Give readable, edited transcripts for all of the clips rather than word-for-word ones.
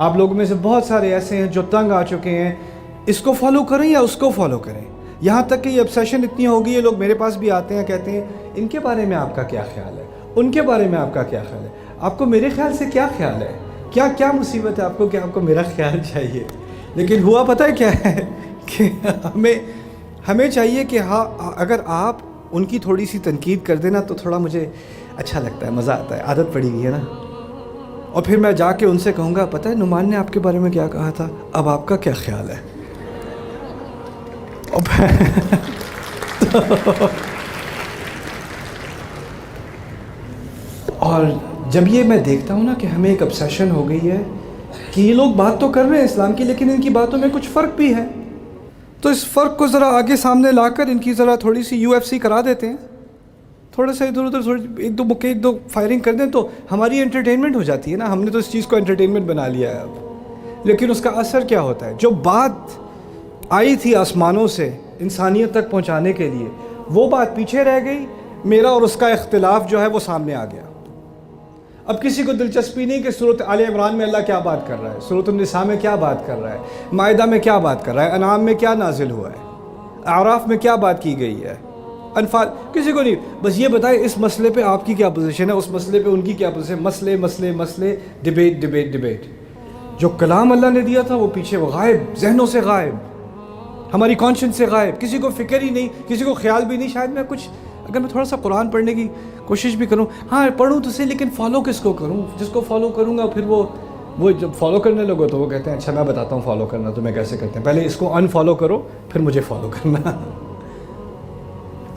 آپ لوگوں میں سے بہت سارے ایسے ہیں جو تنگ آ چکے ہیں، اس کو فالو کریں یا اس کو فالو کریں، یہاں تک کہ یہ obsession اتنی ہو گئی ہے، لوگ میرے پاس بھی آتے ہیں کہتے ہیں ان کے بارے میں آپ کا کیا خیال ہے، ان کے بارے میں آپ کا کیا خیال ہے، آپ کو میرے خیال سے کیا خیال ہے، کیا مصیبت ہے آپ کو کہ آپ کو میرا خیال چاہیے؟ لیکن ہوا پتہ ہے کیا ہے کہ ہمیں چاہیے کہ ہاں اگر آپ ان کی تھوڑی سی تنقید کر دینا تو تھوڑا مجھے اچھا لگتا ہے، مزہ آتا ہے، عادت پڑی ہوئی ہے نا، اور پھر میں جا کے ان سے کہوں گا پتہ ہے نعمان نے آپ کے بارے میں کیا کہا تھا، اب آپ کا کیا خیال ہے؟ اور جب یہ میں دیکھتا ہوں نا کہ ہمیں ایک obsession ہو گئی ہے کہ یہ لوگ بات تو کر رہے ہیں اسلام کی لیکن ان کی باتوں میں کچھ فرق بھی ہے، تو اس فرق کو ذرا آگے سامنے لا کر ان کی ذرا تھوڑی سی UFC کرا دیتے ہیں، تھوڑا سا ادھر ادھر ایک دو فائرنگ کر دیں تو ہماری انٹرٹینمنٹ ہو جاتی ہے نا، ہم نے تو اس چیز کو انٹرٹینمنٹ بنا لیا ہے اب، لیکن اس کا اثر کیا ہوتا ہے؟ جو بات آئی تھی آسمانوں سے انسانیت تک پہنچانے کے لیے وہ بات پیچھے رہ گئی، میرا اور اس کا اختلاف جو ہے وہ سامنے آ گیا۔ اب کسی کو دلچسپی نہیں کہ سورۃ آل عمران میں اللہ کیا بات کر رہا ہے، سورۃ النساء میں کیا بات کر رہا ہے، مائدہ میں کیا بات کر رہا ہے، انعام میں کیا نازل ہوا ہے، اعراف میں کیا بات کی گئی ہے، انفال، کسی کو نہیں، بس یہ بتائیں اس مسئلے پہ آپ کی کیا پوزیشن ہے، اس مسئلے پہ ان کی کیا پوزیشن، مسئلے، ڈبیٹ۔ جو کلام اللہ نے دیا تھا وہ پیچھے وہ غائب، ذہنوں سے غائب، ہماری کانشنس سے غائب، کسی کو فکر ہی نہیں، کسی کو خیال بھی نہیں، شاید میں کچھ اگر میں تھوڑا سا قرآن پڑھنے کی کوشش بھی کروں، ہاں پڑھوں تو صحیح لیکن فالو کس کو کروں؟ جس کو فالو کروں گا پھر وہ جب فالو کرنے لگو تو وہ کہتے ہیں اچھا میں بتاتا ہوں فالو کرنا تمہیں کیسے کرتے ہیں، پہلے اس کو ان فالو کرو پھر مجھے فالو کرنا۔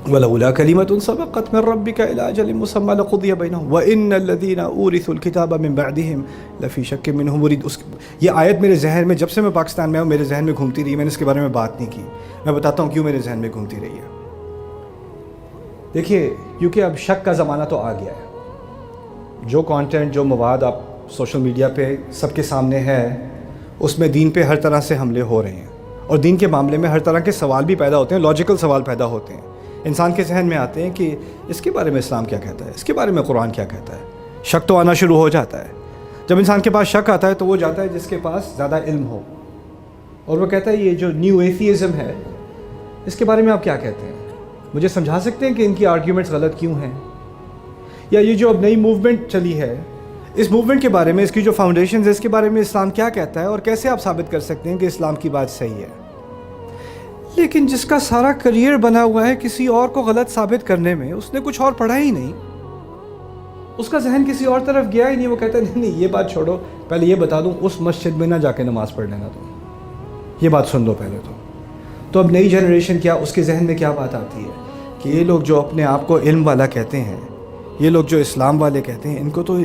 وَلَوْلَا كَلِمَةٌ سَبَقَتْ مِنْ رَبِّكَ إِلَىٰ أَجَلٍ مُّسَمًّى لَقُضِيَ بَيْنَهُمْ وَإِنَّ الَّذِينَ أُورِثُوا الْكِتَابَ مِنْ بَعْدِهِمْ لَفِي شَكٍّ مِّنْهُ مُرِيبٍ۔ یہ آیت میرے ذہن میں جب سے میں پاکستان میں آیا میرے ذہن میں گھومتی رہی، میں نے اس کے بارے میں بات نہیں کی، میں بتاتا ہوں کیوں میرے ذہن میں گھومتی رہی ہے۔ دیکھیے کیونکہ اب شک کا زمانہ تو آ گیا ہے، جو کانٹینٹ جو مواد آپ سوشل میڈیا پہ سب کے سامنے ہے اس میں دین پہ ہر طرح سے حملے ہو رہے ہیں، اور دین کے معاملے میں ہر طرح کے سوال بھی پیدا ہوتے ہیں، لاجیکل سوال پیدا ہوتے ہیں، انسان کے ذہن میں آتے ہیں کہ اس کے بارے میں اسلام کیا کہتا ہے، اس کے بارے میں قرآن کیا کہتا ہے، شک تو آنا شروع ہو جاتا ہے۔ جب انسان کے پاس شک آتا ہے تو وہ جاتا ہے جس کے پاس زیادہ علم ہو، اور وہ کہتا ہے یہ جو نیو ایتھیزم ہے اس کے بارے میں آپ کیا کہتے ہیں، مجھے سمجھا سکتے ہیں کہ ان کی آرگیومنٹس غلط کیوں ہیں، یا یہ جو اب نئی موومنٹ چلی ہے اس موومنٹ کے بارے میں، اس کی جو فاؤنڈیشنز ہے اس کے بارے میں اسلام کیا کہتا ہے، اور کیسے آپ ثابت کر سکتے ہیں کہ اسلام کی بات صحیح ہے۔ لیکن جس کا سارا کریئر بنا ہوا ہے کسی اور کو غلط ثابت کرنے میں، اس نے کچھ اور پڑھا ہی نہیں، اس کا ذہن کسی اور طرف گیا ہی نہیں، وہ کہتا ہے نہیں یہ بات چھوڑو، پہلے یہ بتا دوں اس مسجد میں نہ جا کے نماز پڑھ لینا، تم یہ بات سن لو پہلے تو اب نئی جنریشن کیا اس کے ذہن میں کیا بات آتی ہے کہ یہ لوگ جو اپنے آپ کو علم والا کہتے ہیں، یہ لوگ جو اسلام والے کہتے ہیں، ان کو تو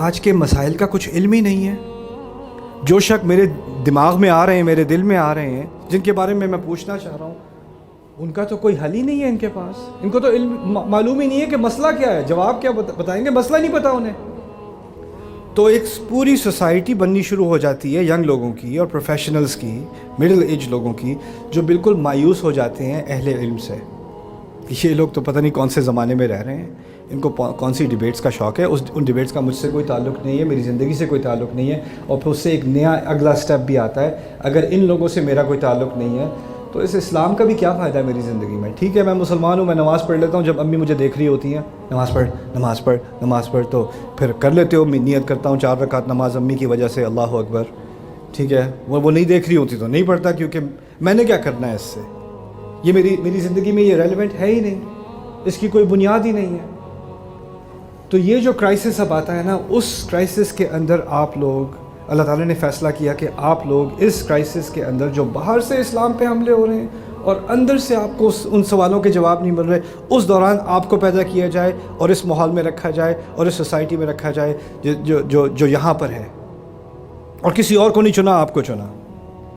آج کے مسائل کا کچھ علم ہی نہیں ہے۔ جو شک میرے دماغ میں آ رہے ہیں، میرے دل میں آ رہے ہیں، جن کے بارے میں پوچھنا چاہ رہا ہوں، ان کا تو کوئی حل ہی نہیں ہے ان کے پاس، ان کو تو علم معلوم ہی نہیں ہے کہ مسئلہ کیا ہے، جواب کیا بتائیں گے، مسئلہ نہیں پتہ انہیں۔ تو ایک پوری سوسائٹی بننی شروع ہو جاتی ہے ینگ لوگوں کی اور پروفیشنلز کی، مڈل ایج لوگوں کی، جو بالکل مایوس ہو جاتے ہیں اہل علم سے، یہ لوگ تو پتہ نہیں کون سے زمانے میں رہ رہے ہیں، ان کو کون سی ڈیبیٹس کا شوق ہے، ان ڈیبیٹس کا مجھ سے کوئی تعلق نہیں ہے، میری زندگی سے کوئی تعلق نہیں ہے، اور پھر اس سے ایک نیا اگلا سٹیپ بھی آتا ہے، اگر ان لوگوں سے میرا کوئی تعلق نہیں ہے تو اس اسلام کا بھی کیا فائدہ ہے میری زندگی میں؟ ٹھیک ہے میں مسلمان ہوں، میں نماز پڑھ لیتا ہوں، جب امی مجھے دیکھ رہی ہوتی ہیں نماز پڑھ تو پھر کر لیتے ہو، میں نیت کرتا ہوں 4 رکعت نماز امی کی وجہ سے، اللہ اکبر، ٹھیک ہے، وہ نہیں دیکھ رہی ہوتی تو نہیں پڑھتا، کیونکہ میں نے کیا کرنا ہے اس سے، یہ میری زندگی میں یہ ریلیونٹ ہے ہی نہیں، اس کی کوئی بنیاد ہی نہیں ہے۔ تو یہ جو کرائسس اب آتا ہے نا، اس کرائسس کے اندر آپ لوگ، اللہ تعالیٰ نے فیصلہ کیا کہ آپ لوگ اس کرائسس کے اندر جو باہر سے اسلام پہ حملے ہو رہے ہیں اور اندر سے آپ کو ان سوالوں کے جواب نہیں مل رہے، اس دوران آپ کو پیدا کیا جائے اور اس ماحول میں رکھا جائے اور اس سوسائٹی میں رکھا جائے جو یہاں پر ہے، اور کسی اور کو نہیں چنا، آپ کو چنا۔